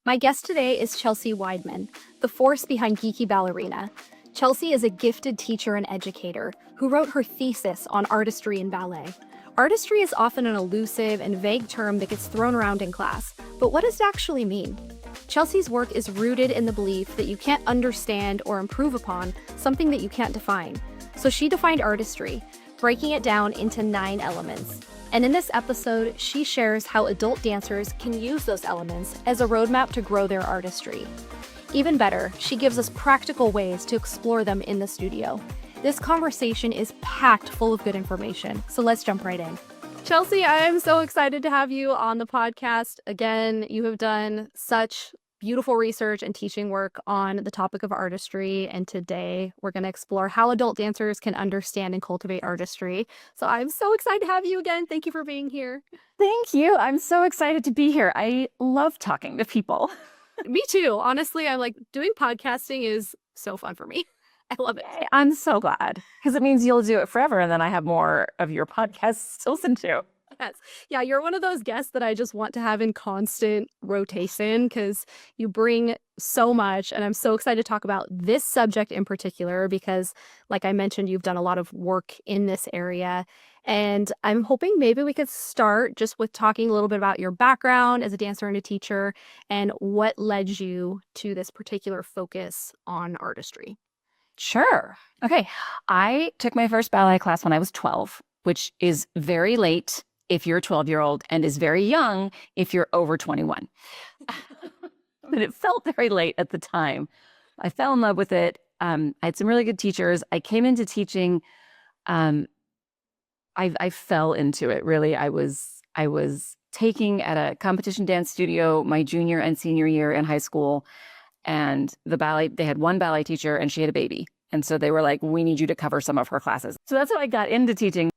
My guest today is Chelsea Weidmann, the force behind Geeky Ballerina. Chelsea is a gifted teacher and educator who wrote her thesis on artistry in ballet. Artistry is often an elusive and vague term that gets thrown around in class, but what does it actually mean? Chelsea's work is rooted in the belief that you can't understand or improve upon something that you can't define. So she defined artistry, breaking it down into 9 elements. And in this episode, she shares how adult dancers can use those elements as a roadmap to grow their artistry. Even better, she gives us practical ways to explore them in the studio. This conversation is packed full of good information, so let's jump right in. Chelsea, I am so excited to have you on the podcast. Again, you have done such beautiful research and teaching work on the topic of artistry, and today we're going to explore how adult dancers can understand and cultivate artistry. So I'm so excited to have you again. Thank you for being here. Thank you. I'm so excited to be here. I love talking to people. Me too. Honestly, I'm like, doing podcasting is so fun for me. I love it. I'm so glad because it means you'll do it forever and then I have more of your podcasts to listen to. Yes. Yeah, you're one of those guests that I just want to have in constant rotation because you bring so much. And I'm so excited to talk about this subject in particular because, like I mentioned, you've done a lot of work in this area. And I'm hoping maybe we could start just with talking a little bit about your background as a dancer and a teacher and what led you to this particular focus on artistry. Sure. Okay. I took my first ballet class when I was 12, which is very late if you're a 12-year-old and is very young if you're over 21. But it felt very late at the time. I fell in love with it. I had some really good teachers. I came into teaching. I fell into it, really. I was taking at a competition dance studio my junior and senior year in high school. And they had one ballet teacher and she had a baby. And so they were like, we need you to cover some of her classes. So that's how I got into teaching.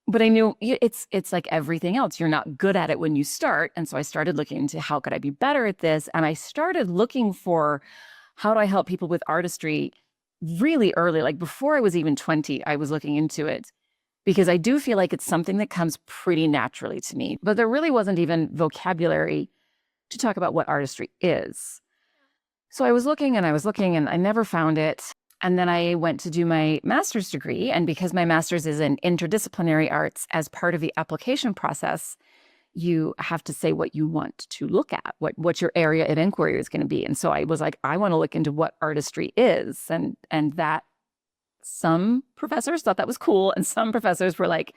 But I knew it's like everything else. You're not good at it when you start. And so I started looking into how could I be better at this? And I started looking for how do I help people with artistry really early, like before I was even 20, I was looking into it because I do feel like it's something that comes pretty naturally to me. But there really wasn't even vocabulary to talk about what artistry is. So I was looking and I never found it. And then I went to do my master's degree. And because my master's is in interdisciplinary arts, as part of the application process, you have to say what you want to look at, what your area of inquiry is going to be. And so I was like, I want to look into what artistry is. And that some professors thought that was cool. And some professors were like,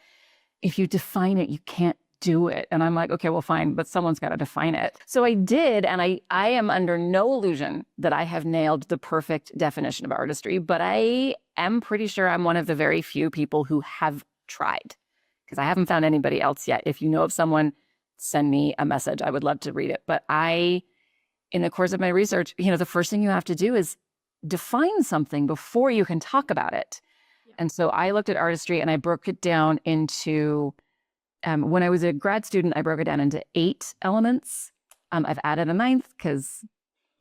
if you define it, you can't do it. And I'm like, okay, well, fine, but someone's got to define it. So I did. And I am under no illusion that I have nailed the perfect definition of artistry, but I am pretty sure I'm one of the very few people who have tried because I haven't found anybody else yet. If you know of someone, send me a message. I would love to read it. But in the course of my research, the first thing you have to do is define something before you can talk about it. Yeah. And so I looked at artistry and I broke it down into when I was a grad student, I broke it down into 8 elements. I've added a 9th because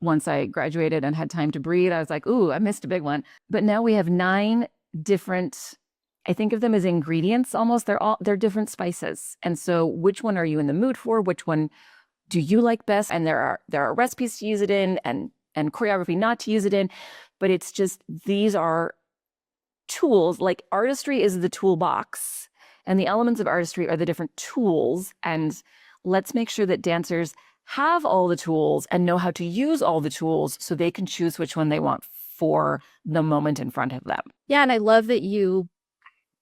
once I graduated and had time to breathe, I was like, ooh, I missed a big one. But now we have 9 different, I think of them as ingredients almost. They're different spices. And so which one are you in the mood for? Which one do you like best? And there are recipes to use it in and choreography not to use it in. But it's just, these are tools. Like artistry is the toolbox. And the elements of artistry are the different tools. And let's make sure that dancers have all the tools and know how to use all the tools so they can choose which one they want for the moment in front of them. Yeah, and I love that you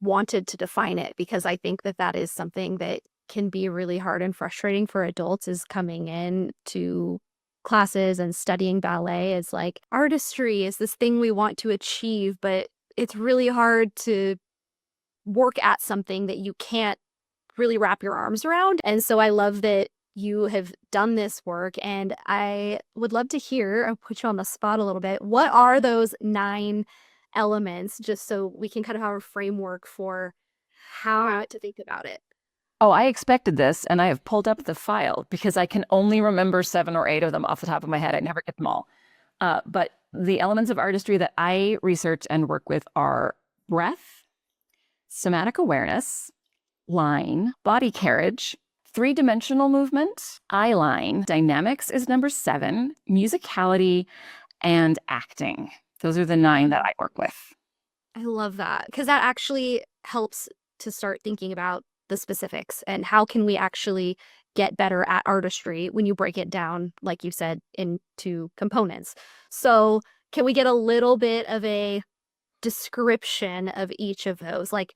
wanted to define it because I think that is something that can be really hard and frustrating for adults is coming in to classes and studying ballet. Is like artistry is this thing we want to achieve, but it's really hard to work at something that you can't really wrap your arms around. And so I love that you have done this work, and I would love to hear, I'll put you on the spot a little bit, what are those 9 elements, just so we can kind of have a framework for how to think about it. Oh, I expected this, and I have pulled up the file because I can only remember 7 or 8 of them off the top of my head. I never get them all. But the elements of artistry that I research and work with are breath, somatic awareness, line, body carriage, Three-dimensional movement, eye line, dynamics is number 7, musicality, and acting. Those are the 9 that I work with. I love that because that actually helps to start thinking about the specifics and how can we actually get better at artistry when you break it down, like you said, into components. So can we get a little bit of a description of each of those, like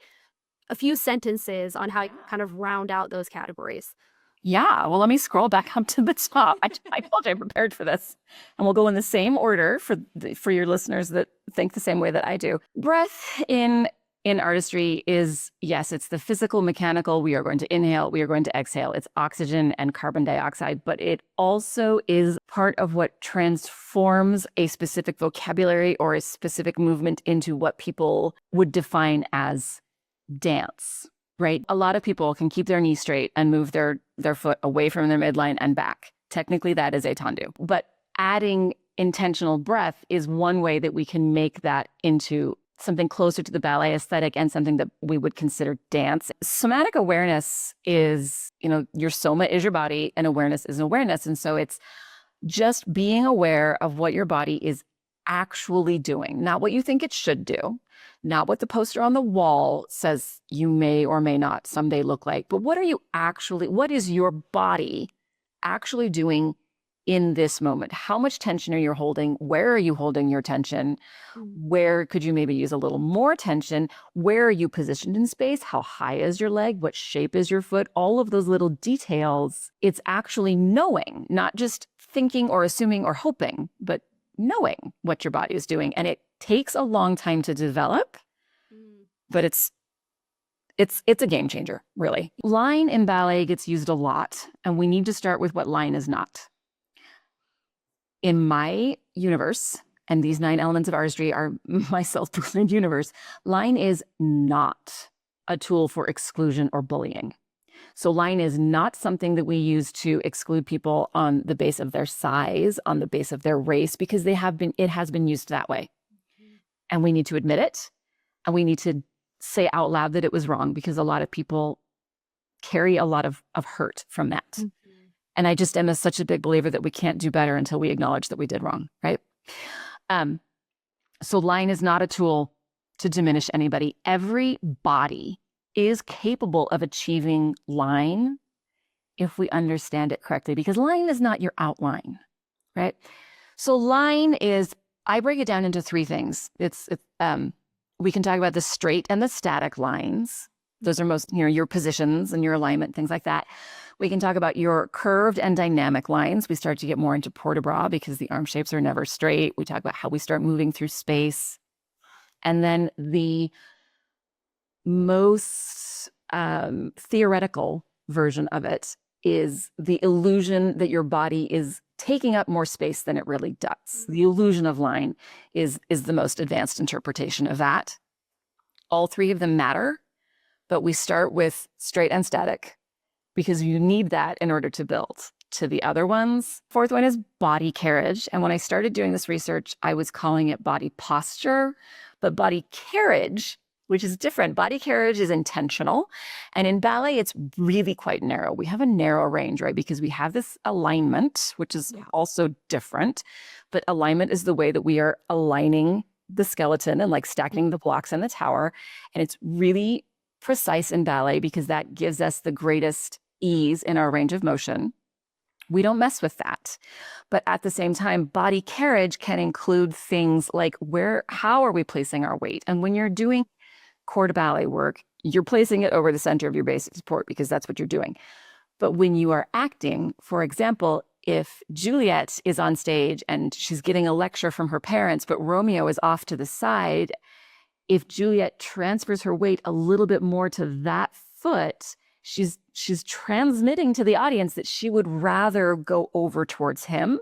a few sentences on how you kind of round out those categories? Yeah, well, let me scroll back up to the top. I told you I prepared for this. And we'll go in the same order for your listeners that think the same way that I do. Breath in artistry is, yes, it's the physical, mechanical. We are going to inhale, we are going to exhale. It's oxygen and carbon dioxide, but it also is part of what transforms a specific vocabulary or a specific movement into what people would define as dance. Right? A lot of people can keep their knee straight and move their foot away from their midline and back. Technically, that is a tendu. But adding intentional breath is one way that we can make that into something closer to the ballet aesthetic and something that we would consider dance. Somatic awareness is, your soma is your body and awareness is awareness. And so it's just being aware of what your body is actually doing, not what you think it should do, not what the poster on the wall says you may or may not someday look like, but what is your body actually doing in this moment? How much tension are you holding? Where are you holding your tension? Where could you maybe use a little more tension? Where are you positioned in space? How high is your leg? What shape is your foot? All of those little details, it's actually knowing, not just thinking or assuming or hoping, but knowing what your body is doing. And it takes a long time to develop, but it's a game changer, really. Line in ballet gets used a lot, and we need to start with what line is not. In my universe, and these 9 elements of artistry are my self-proclaimed universe, line is not a tool for exclusion or bullying. So line is not something that we use to exclude people on the base of their size, on the base of their race, because it has been used that way. And we need to admit it. And we need to say out loud that it was wrong, because a lot of people carry a lot of hurt from that. Mm-hmm. And I just am such a big believer that we can't do better until we acknowledge that we did wrong, right? So line is not a tool to diminish anybody. Every body is capable of achieving line if we understand it correctly, because line is not your outline, right? So line is, I break it down into 3 things. We can talk about the straight and the static lines. Those are most, your positions and your alignment, things like that. We can talk about your curved and dynamic lines. We start to get more into port de bras because the arm shapes are never straight. We talk about how we start moving through space. And then the most theoretical version of it is the illusion that your body is taking up more space than it really does. The illusion of line is the most advanced interpretation of that. All 3 of them matter, but we start with straight and static because you need that in order to build to the other ones. 4th one is body carriage. And when I started doing this research, I was calling it body posture, but body carriage, which is different. Body carriage is intentional. And in ballet, it's really quite narrow. We have a narrow range, right? Because we have this alignment, which is also different. But alignment is the way that we are aligning the skeleton and like stacking the blocks in the tower. And it's really precise in ballet because that gives us the greatest ease in our range of motion. We don't mess with that. But at the same time, body carriage can include things like how are we placing our weight? And when you're doing corps de ballet work, you're placing it over the center of your basic support because that's what you're doing. But when you are acting, for example, if Juliet is on stage and she's getting a lecture from her parents, but Romeo is off to the side, if Juliet transfers her weight a little bit more to that foot, she's transmitting to the audience that she would rather go over towards him.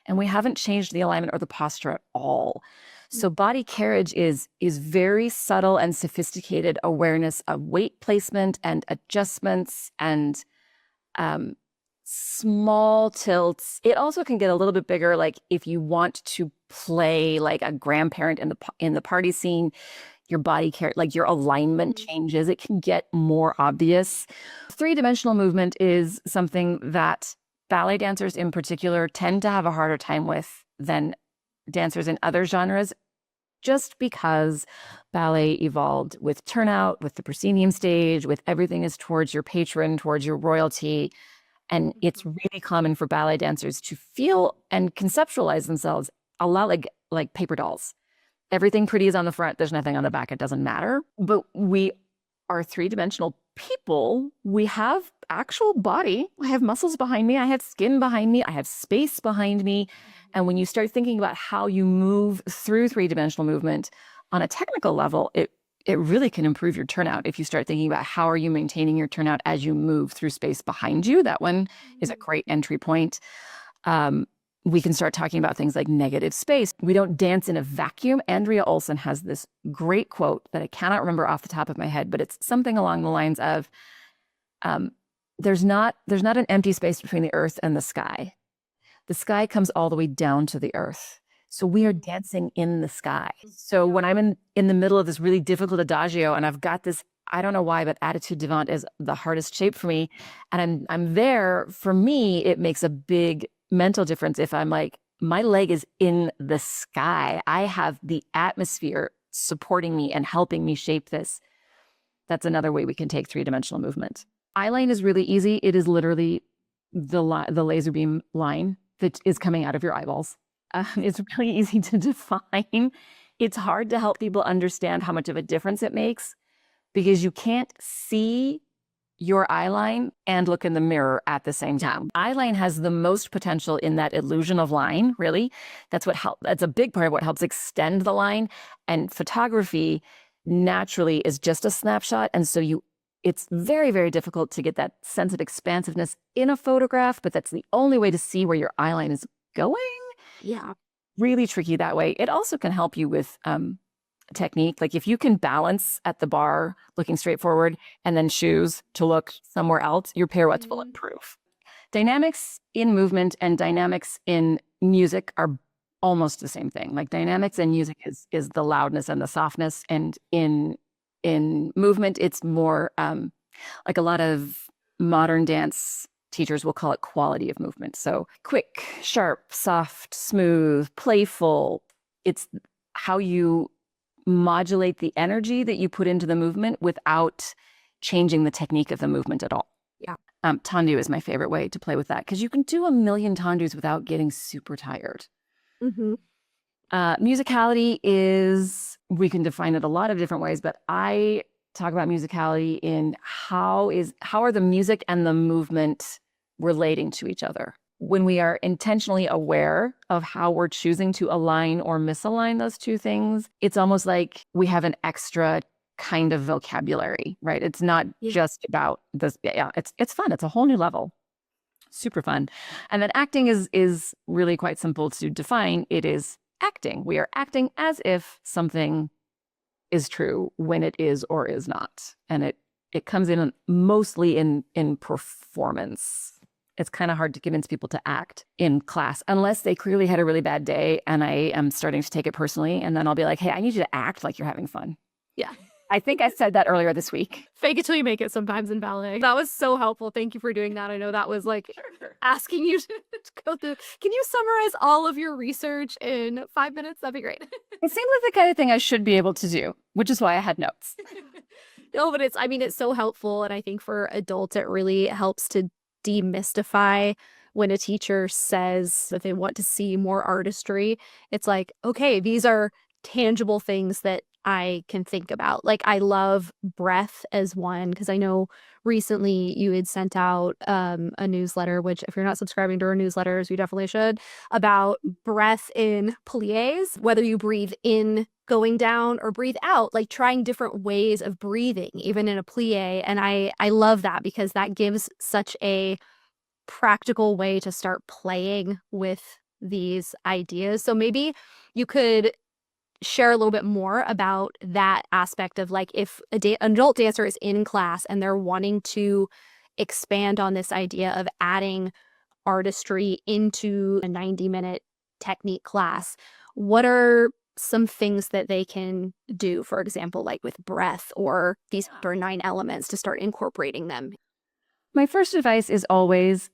And we haven't changed the alignment or the posture at all. So body carriage is very subtle and sophisticated awareness of weight placement and adjustments and small tilts. It also can get a little bit bigger, like if you want to play like a grandparent in the party scene, your body care, like your alignment changes. It can get more obvious. Three-dimensional movement is something that ballet dancers in particular tend to have a harder time with than dancers in other genres, just because ballet evolved with turnout, with the proscenium stage, with everything is towards your patron, towards your royalty. And it's really common for ballet dancers to feel and conceptualize themselves a lot like paper dolls. Everything pretty is on the front. There's nothing on the back. It doesn't matter. But we are three-dimensional people. We have actual body. I have muscles behind me. I have skin behind me. I have space behind me. And when you start thinking about how you move through three-dimensional movement on a technical level, it really can improve your turnout. If you start thinking about how are you maintaining your turnout as you move through space behind you, that one is a great entry point. We can start talking about things like negative space. We don't dance in a vacuum. Andrea Olson has this great quote that I cannot remember off the top of my head, but it's something along the lines of, there's not an empty space between the earth and the sky. The sky comes all the way down to the earth. So we are dancing in the sky. So when I'm in the middle of this really difficult adagio and I've got this, I don't know why, but attitude devant is the hardest shape for me. And I'm there, for me, it makes a big mental difference if I'm like, my leg is in the sky. I have the atmosphere supporting me and helping me shape this. That's another way we can take three-dimensional movement. Eyeline is really easy. It is literally the laser beam line that is coming out of your eyeballs. It's really easy to define. It's hard to help people understand how much of a difference it makes because you can't see your eyeline and look in the mirror at the same time. Eyeline has the most potential in that illusion of line, really. That's a big part of what helps extend the line. And photography naturally is just a snapshot. And so it's very, very difficult to get that sense of expansiveness in a photograph, but that's the only way to see where your eyeline is going. Yeah. Really tricky that way. It also can help you with technique. Like if you can balance at the bar looking straight forward and then choose to look somewhere else, your pirouettes will improve. Dynamics in movement and dynamics in music are almost the same thing. Like dynamics in music is the loudness and the softness, and in movement it's more like a lot of modern dance teachers will call it quality of movement. So quick, sharp, soft, smooth, playful. It's how you modulate the energy that you put into the movement without changing the technique of the movement at all. Yeah. Tendu is my favorite way to play with that because you can do a million tendus without getting super tired. Mm-hmm. Musicality is, we can define it a lot of different ways, but I talk about musicality in how are the music and the movement relating to each other. When we are intentionally aware of how we're choosing to align or misalign those two things, it's almost like we have an extra kind of vocabulary, right? It's not just about this. Yeah, it's fun. It's a whole new level. Super fun. And then acting is really quite simple to define. It is acting. We are acting as if something is true when it is or is not. And it comes in mostly in performance. It's kind of hard to convince people to act in class unless they clearly had a really bad day and I am starting to take it personally. And then I'll be like, hey, I need you to act like you're having fun. Yeah. I think I said that earlier this week. Fake it till you make it sometimes in ballet. That was so helpful. Thank you for doing that. I know that was like asking you to go through. Can you summarize all of your research in 5 minutes? That'd be great. It seems like the kind of thing I should be able to do, which is why I had notes. No, but it's so helpful. And I think for adults, it really helps to demystify when a teacher says that they want to see more artistry. It's like, okay, these are tangible things that I can think about. Like I love breath as one, because I know recently you had sent out a newsletter, which if you're not subscribing to our newsletters, you definitely should, about breath in pliés, whether you breathe in going down or breathe out, like trying different ways of breathing, even in a plie. And I love that because that gives such a practical way to start playing with these ideas. So maybe you could share a little bit more about that aspect of like if an adult dancer is in class and they're wanting to expand on this idea of adding artistry into a 90-minute technique class, what are some things that they can do, for example, like with breath or these other 9 elements to start incorporating them? My first advice is always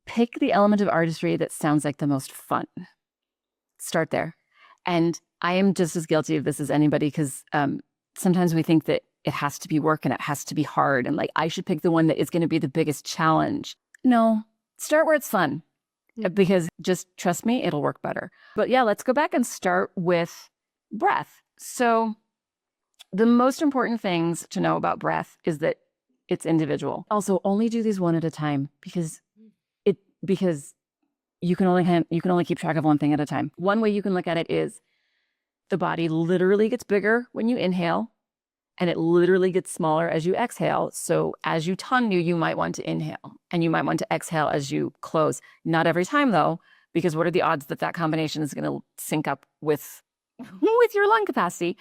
pick the element of artistry that sounds like the most fun. Start there. And I am just as guilty of this as anybody, because sometimes we think that it has to be work and it has to be hard. And like, I should pick the one that is going to be the biggest challenge. No, start where it's fun, because just trust me, it'll work better. But yeah, let's go back and start with breath. So the most important things to know about breath is that it's individual. Also, only do these one at a time, because you can only keep track of one thing at a time. One way you can look at it is the body literally gets bigger when you inhale, and it literally gets smaller as you exhale. So as you tongue, you might want to inhale, and you might want to exhale as you close. Not every time though, because what are the odds that that combination is going to sync up with your lung capacity?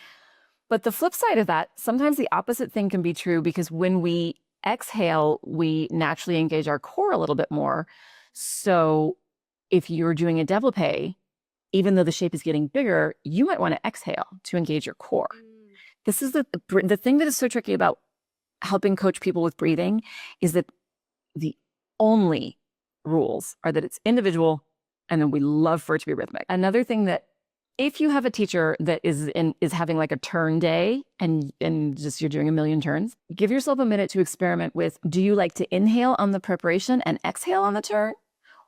But the flip side of that, sometimes the opposite thing can be true, because when we exhale, we naturally engage our core a little bit more. So if you're doing a développé, even though the shape is getting bigger, you might want to exhale to engage your core. This is the thing that is so tricky about helping coach people with breathing, is that the only rules are that it's individual, and then we love for it to be rhythmic. Another thing, that if you have a teacher that is having like a turn day and just you're doing a million turns, give yourself a minute to experiment with, do you like to inhale on the preparation and exhale on the turn?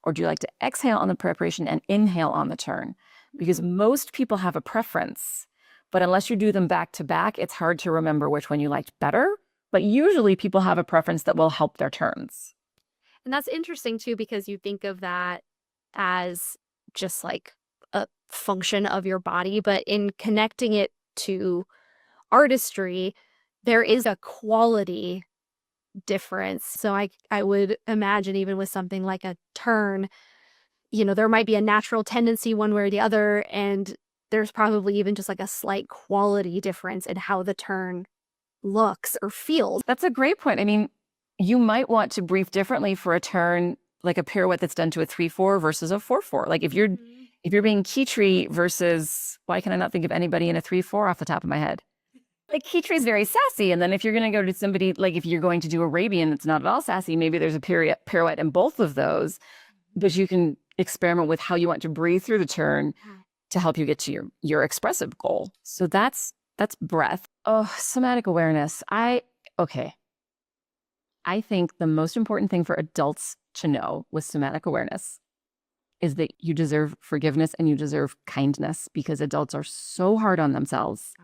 Or do you like to exhale on the preparation and inhale on the turn? Because most people have a preference, but unless you do them back to back, it's hard to remember which one you liked better. But usually people have a preference that will help their turns. And that's interesting too, because you think of that as just like a function of your body, but in connecting it to artistry, there is a quality difference. So I would imagine, even with something like a turn, there might be a natural tendency one way or the other, and there's probably even just like a slight quality difference in how the turn looks or feels. That's a great point. I mean, you might want to brief differently for a turn, like a pirouette that's done to a 3/4 versus a 4/4. Like if you're being Kitri versus, why can I not think of anybody in a 3/4 off the top of my head? Like Kitri is very sassy. And then if you're going to go to somebody, like if you're going to do Arabian that's not at all sassy, maybe there's a pirouette in both of those. But you can experiment with how you want to breathe through the turn to help you get to your expressive goal. So that's breath. Oh, somatic awareness. I think the most important thing for adults to know with somatic awareness is that you deserve forgiveness and you deserve kindness, because adults are so hard on themselves.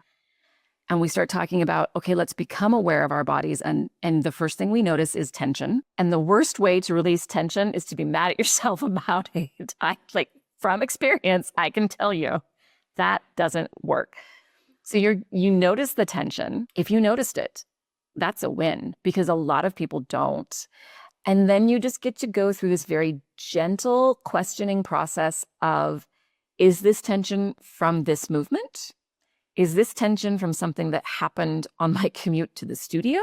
And we start talking about, okay, let's become aware of our bodies. And the first thing we notice is tension. And the worst way to release tension is to be mad at yourself about it. From experience, I can tell you that doesn't work. So you notice the tension. If you noticed it, that's a win, because a lot of people don't. And then you just get to go through this very gentle questioning process of, is this tension from this movement? Is this tension from something that happened on my commute to the studio?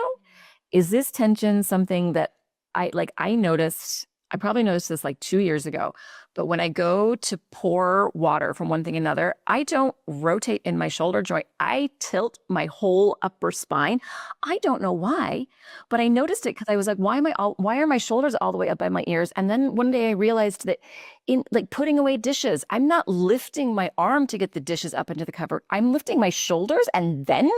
Is this tension something that I noticed? I probably noticed this like 2 years ago, but when I go to pour water from one thing to another, I don't rotate in my shoulder joint. I tilt my whole upper spine. I don't know why, but I noticed it because I was like, why are my shoulders all the way up by my ears? And then one day I realized that in like putting away dishes, I'm not lifting my arm to get the dishes up into the cupboard. I'm lifting my shoulders, and then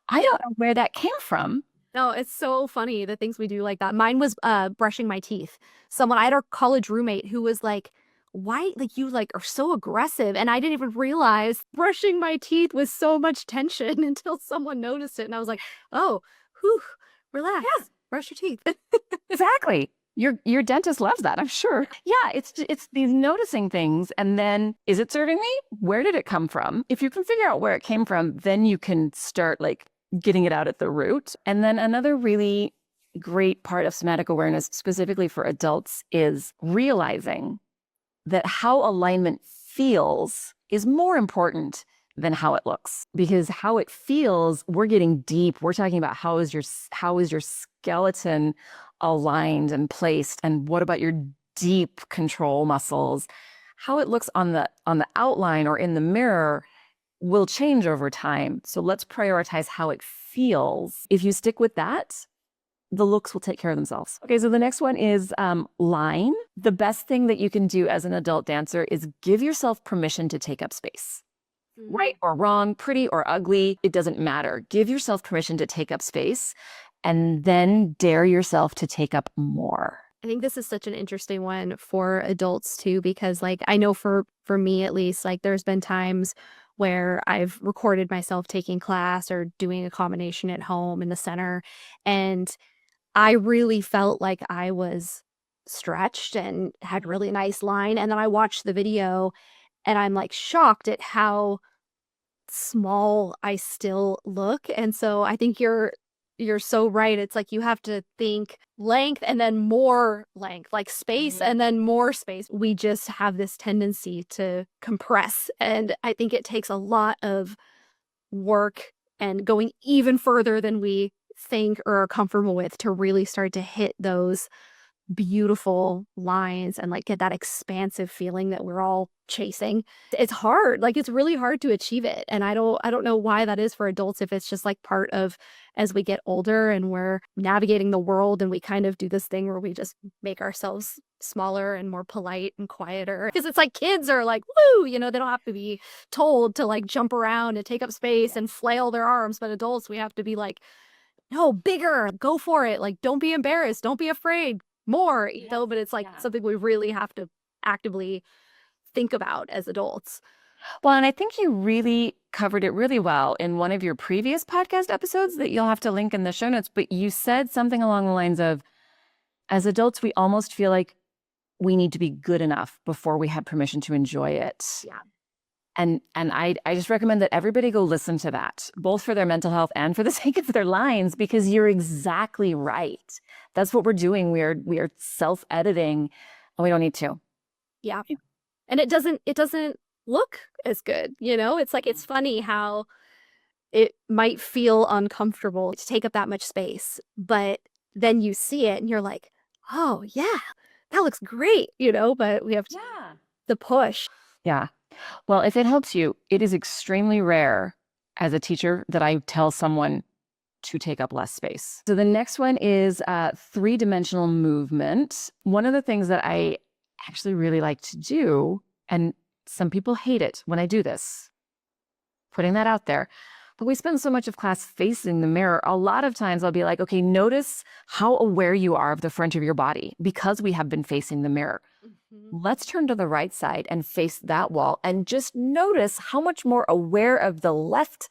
I don't know where that came from. No, it's so funny, the things we do like that. Mine was brushing my teeth. I had a college roommate who was like, why, like, you like are so aggressive. And I didn't even realize brushing my teeth was so much tension until someone noticed it. And I was like, oh, whew, relax. Yes. Brush your teeth. Exactly. Your dentist loves that, I'm sure. Yeah, it's these noticing things. And then, is it serving me? Where did it come from? If you can figure out where it came from, then you can start like getting it out at the root. And then another really great part of somatic awareness, specifically for adults, is realizing that how alignment feels is more important than how it looks. Because how it feels, we're getting deep. We're talking about how is your skeleton aligned and placed, and what about your deep control muscles? How it looks on the outline or in the mirror, will change over time. So let's prioritize how it feels. If you stick with that, the looks will take care of themselves. Okay, so the next one is line. The best thing that you can do as an adult dancer is give yourself permission to take up space. Right or wrong, pretty or ugly, it doesn't matter. Give yourself permission to take up space and then dare yourself to take up more. I think this is such an interesting one for adults too, because like I know for me at least, like there's been times where I've recorded myself taking class or doing a combination at home in the center, and I really felt like I was stretched and had really nice line, and then I watched the video and I'm like shocked at how small I still look. And so I think you're so right. It's like you have to think length and then more length, like space and then more space. We just have this tendency to compress. And I think it takes a lot of work and going even further than we think or are comfortable with to really start to hit those beautiful lines and like get that expansive feeling that we're all chasing. It's hard. Like it's really hard to achieve it. And I don't know why that is for adults, if it's just like part of as we get older and we're navigating the world and we kind of do this thing where we just make ourselves smaller and more polite and quieter. Because it's like kids are like, woo, they don't have to be told to like jump around and take up space and flail their arms. But adults, we have to be like, no, bigger, go for it. Like, don't be embarrassed. Don't be afraid. More, but it's like something we really have to actively think about as adults. Well, and I think you really covered it really well in one of your previous podcast episodes that you'll have to link in the show notes. But you said something along the lines of, as adults, we almost feel like we need to be good enough before we have permission to enjoy it. Yeah. And I just recommend that everybody go listen to that, both for their mental health and for the sake of their lines, because you're exactly right. That's what we're doing. We are self-editing, and we don't need to. Yeah. And it doesn't look as good, It's like it's funny how it might feel uncomfortable to take up that much space, but then you see it and you're like, oh yeah, that looks great, but we have the push. Yeah. Well, if it helps you, it is extremely rare as a teacher that I tell someone to take up less space. So the next one is three-dimensional movement. One of the things that I actually really like to do, and some people hate it when I do this, putting that out there, but we spend so much of class facing the mirror. A lot of times I'll be like, okay, notice how aware you are of the front of your body because we have been facing the mirror. Let's turn to the right side and face that wall and just notice how much more aware of the left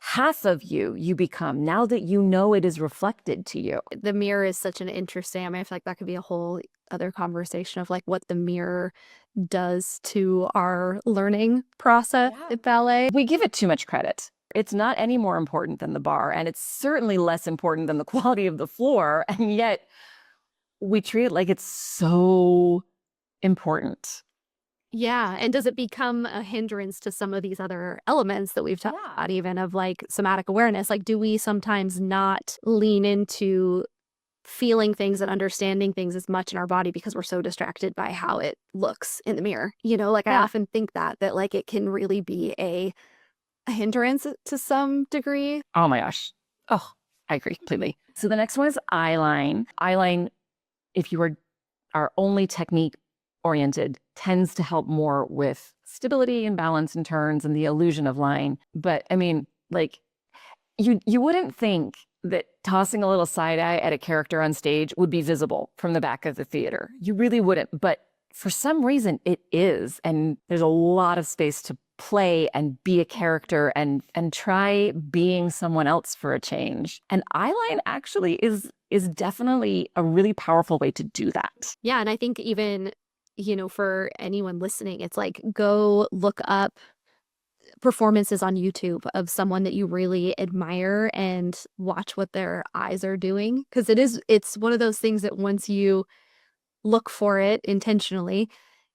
half of you become now that you know it is reflected to you. The mirror is such an interesting, I feel like that could be a whole other conversation of like what the mirror does to our learning process at ballet. We give it too much credit. It's not any more important than the bar, and it's certainly less important than the quality of the floor, and yet we treat it like it's so important. Yeah. And does it become a hindrance to some of these other elements that we've talked about, even of like somatic awareness? Like, do we sometimes not lean into feeling things and understanding things as much in our body because we're so distracted by how it looks in the mirror? I often think that like it can really be a hindrance to some degree. Oh my gosh. Oh, I agree completely. So the next one is eyeline. Eyeline, if you are only technique oriented, tends to help more with stability and balance and turns and the illusion of line. But I mean, like you wouldn't think that tossing a little side eye at a character on stage would be visible from the back of the theater. You really wouldn't. But for some reason it is. And there's a lot of space to play and be a character and try being someone else for a change. And eyeline actually is definitely a really powerful way to do that. Yeah. And I think even for anyone listening, it's like go look up performances on YouTube of someone that you really admire and watch what their eyes are doing. Because it's one of those things that once you look for it intentionally,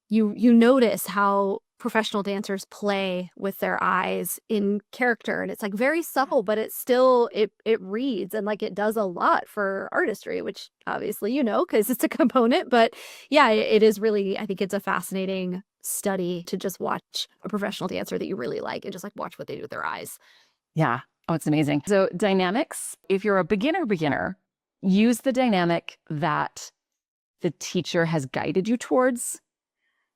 you notice how professional dancers play with their eyes in character, and it's like very subtle, but it still it reads, and like it does a lot for artistry, which obviously because it's a component. But yeah, it is really, I think it's a fascinating study to just watch a professional dancer that you really like and just like watch what they do with their eyes. Yeah. Oh, it's amazing. So dynamics, if you're a beginner, use the dynamic that the teacher has guided you towards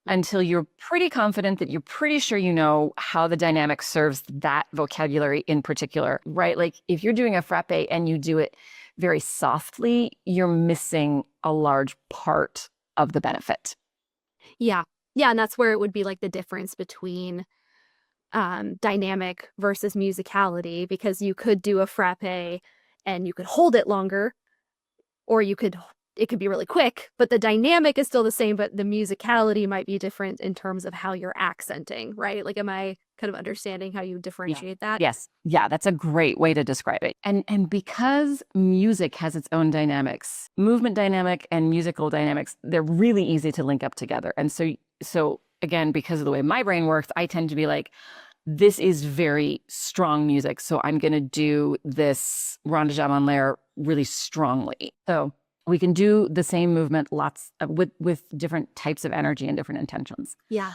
until you're pretty confident that you're pretty sure you know how the dynamic serves that vocabulary in particular, right? Like if you're doing a frappe and you do it very softly, you're missing a large part of the benefit. Yeah. Yeah. And that's where it would be like the difference between dynamic versus musicality, because you could do a frappe and you could hold it longer, or it could be really quick, but the dynamic is still the same, but the musicality might be different in terms of how you're accenting, right? Like, am I kind of understanding how you differentiate that? Yes. Yeah, that's a great way to describe it. And because music has its own dynamics, movement dynamic and musical dynamics, they're really easy to link up together. And so again, because of the way my brain works, I tend to be like, this is very strong music, so I'm going to do this rond de jambe en l'air really strongly. So we can do the same movement with different types of energy and different intentions. Yeah.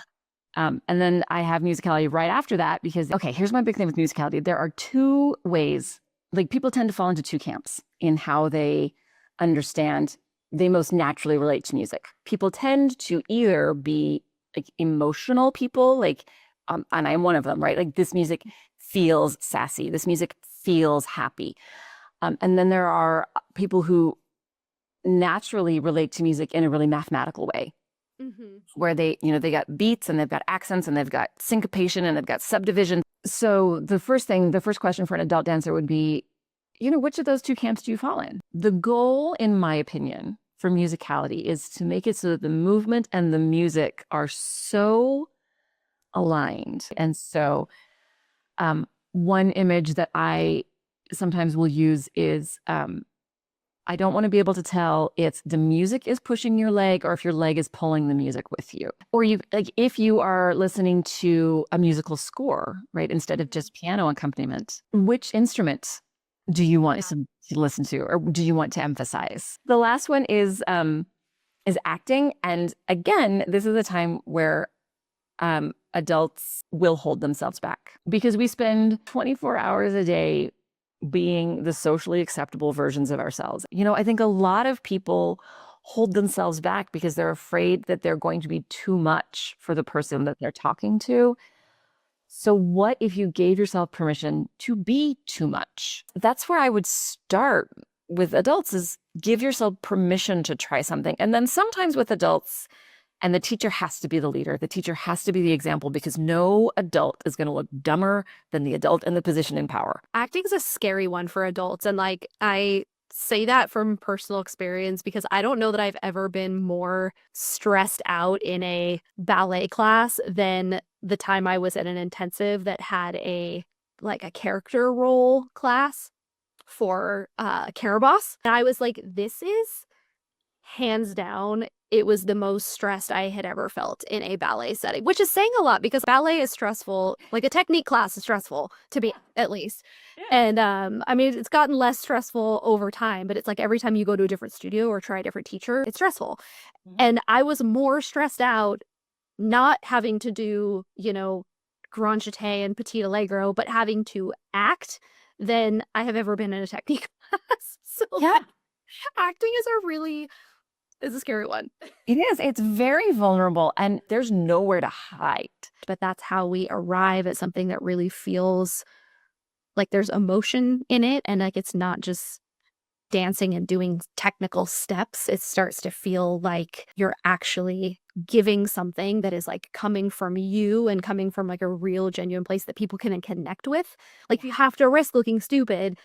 And then I have musicality right after that because, okay, here's my big thing with musicality. There are two ways, like people tend to fall into two camps in how they understand, they most naturally relate to music. People tend to either be like emotional people, like, and I'm one of them, right? Like this music feels sassy. This music feels happy. And then there are people who naturally relate to music in a really mathematical way, where they got beats and they've got accents and they've got syncopation and they've got subdivision. So the first question for an adult dancer would be, which of those two camps do you fall in? The goal, in my opinion, for musicality is to make it so that the movement and the music are so aligned. And so one image that I sometimes will use is I don't want to be able to tell if the music is pushing your leg or if your leg is pulling the music with you. Or if you are listening to a musical score, right, instead of just piano accompaniment, which instrument do you want to listen to, or do you want to emphasize? The last one is acting. And again, this is a time where adults will hold themselves back because we spend 24 hours a day being the socially acceptable versions of ourselves. I think a lot of people hold themselves back because they're afraid that they're going to be too much for the person that they're talking to. So what if you gave yourself permission to be too much? That's where I would start with adults, is give yourself permission to try something. And then sometimes with adults, and the teacher has to be the leader. The teacher has to be the example, because no adult is going to look dumber than the adult in the position in power. Acting is a scary one for adults. And like, I say that from personal experience because I don't know that I've ever been more stressed out in a ballet class than the time I was at an intensive that had a character role class for Caraboss. And I was like, this is hands down, it was the most stressed I had ever felt in a ballet setting, which is saying a lot because ballet is stressful. Like a technique class is stressful to me, at least. And I mean, it's gotten less stressful over time, but it's like every time you go to a different studio or try a different teacher, it's stressful. And I was more stressed out not having to do, grand jeté and petit allegro, but having to act than I have ever been in a technique class. So Yeah. acting is a scary one. It is. It's very vulnerable and there's nowhere to hide. But that's how we arrive at something that really feels like there's emotion in it, and like it's not just dancing and doing technical steps. It starts to feel like you're actually giving something that is like coming from you and coming from like a real genuine place that people can connect with. Like you have to risk looking stupid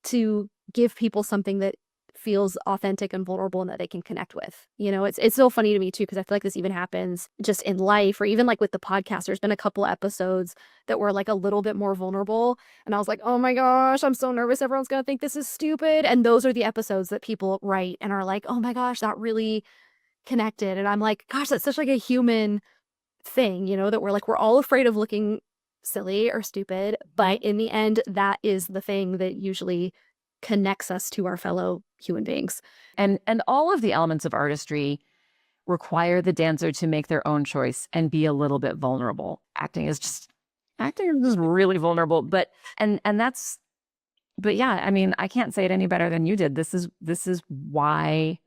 to give people something that feels authentic and vulnerable and that they can connect with. It's so funny to me too, because I feel like this even happens just in life, or even like with the podcast. There's been a couple episodes that were like a little bit more vulnerable, and I was like, oh my gosh, I'm so nervous everyone's gonna think this is stupid. And those are the episodes that people write and are like, oh my gosh, that really connected. And I'm like, gosh, that's such like a human thing, that we're all afraid of looking silly or stupid, but in the end, that is the thing that usually connects us to our fellow human beings. And all of the elements of artistry require the dancer to make their own choice and be a little bit vulnerable. Acting is just really vulnerable. But yeah, I mean, I can't say it any better than you did. This is why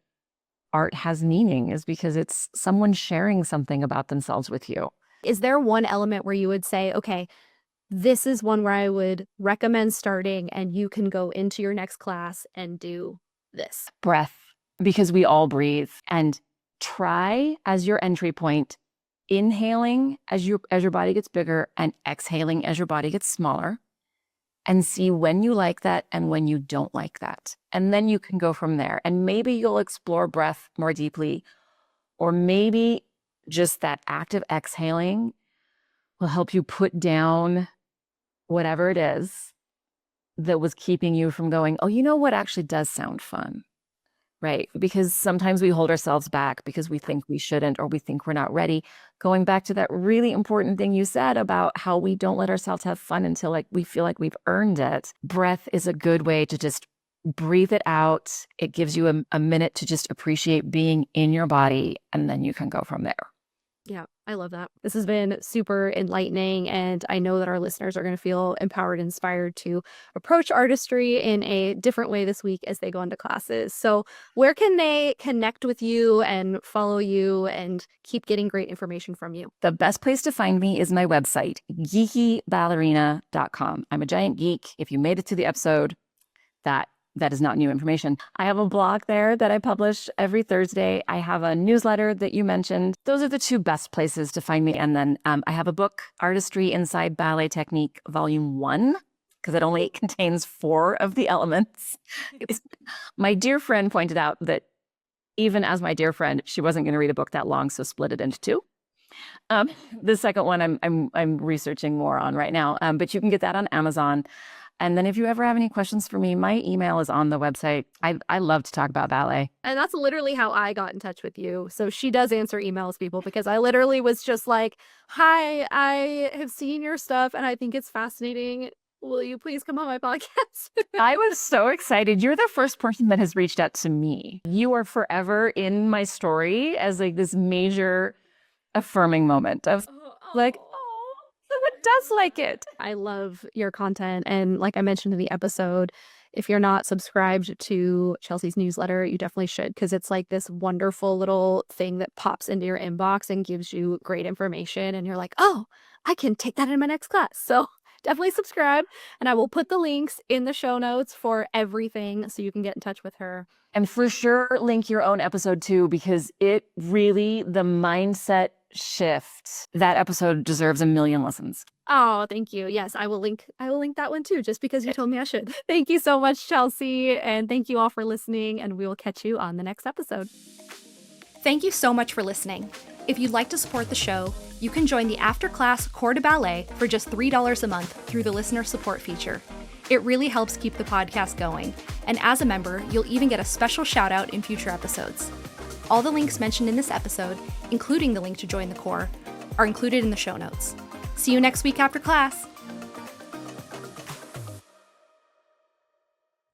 art has meaning, is because it's someone sharing something about themselves with you. Is there one element where you would say, okay, this is one where I would recommend starting and you can go into your next class and do this? Breath, because we all breathe. And try as your entry point, inhaling as your body gets bigger and exhaling as your body gets smaller, and see when you like that and when you don't like that. And then you can go from there. And maybe you'll explore breath more deeply, or maybe just that active exhaling will help you put down whatever it is that was keeping you from going, oh, you know what actually does sound fun, right? Because sometimes we hold ourselves back because we think we shouldn't, or we think we're not ready. Going back to that really important thing you said about how we don't let ourselves have fun until like we feel like we've earned it. Breath is a good way to just breathe it out. It gives you a minute to just appreciate being in your body, and then you can go from there. Yeah, I love that. This has been super enlightening, and I know that our listeners are going to feel empowered and inspired to approach artistry in a different way this week as they go into classes. So where can they connect with you and follow you and keep getting great information from you? The best place to find me is my website, geekyballerina.com. I'm a giant geek. If you made it to the episode, that is not new information. I have a blog there that I publish every Thursday. I have a newsletter that you mentioned. Those are the two best places to find me. And then I have a book, Artistry Inside Ballet Technique, Volume 1, because it only contains 4 of the elements. My dear friend pointed out that even as my dear friend, she wasn't going to read a book that long, so split it into 2. The second one I'm researching more on right now, but you can get that on Amazon. And then if you ever have any questions for me, my email is on the website. I love to talk about ballet. And that's literally how I got in touch with you. So she does answer emails, people, because I literally was just like, hi, I have seen your stuff and I think it's fascinating. Will you please come on my podcast? I was so excited. You're the first person that has reached out to me. You are forever in my story as like this major affirming moment of like, someone does like it. I love your content. And like I mentioned in the episode, if you're not subscribed to Chelsea's newsletter, you definitely should, because it's like this wonderful little thing that pops into your inbox and gives you great information. And you're like, oh, I can take that in my next class. So definitely subscribe. And I will put the links in the show notes for everything so you can get in touch with her. And for sure, link your own episode too, because it really, the mindset shift, that episode deserves a million listens. Oh, thank you. Yes, I will link that one too, just because you told me I should. Thank you so much, Chelsea. And thank you all for listening. And we will catch you on the next episode. Thank you so much for listening. If you'd like to support the show, you can join the After Class Corps de Ballet for just $3 a month through the listener support feature. It really helps keep the podcast going. And as a member, you'll even get a special shout out in future episodes. All the links mentioned in this episode, including the link to join the Corps, are included in the show notes. See you next week after class.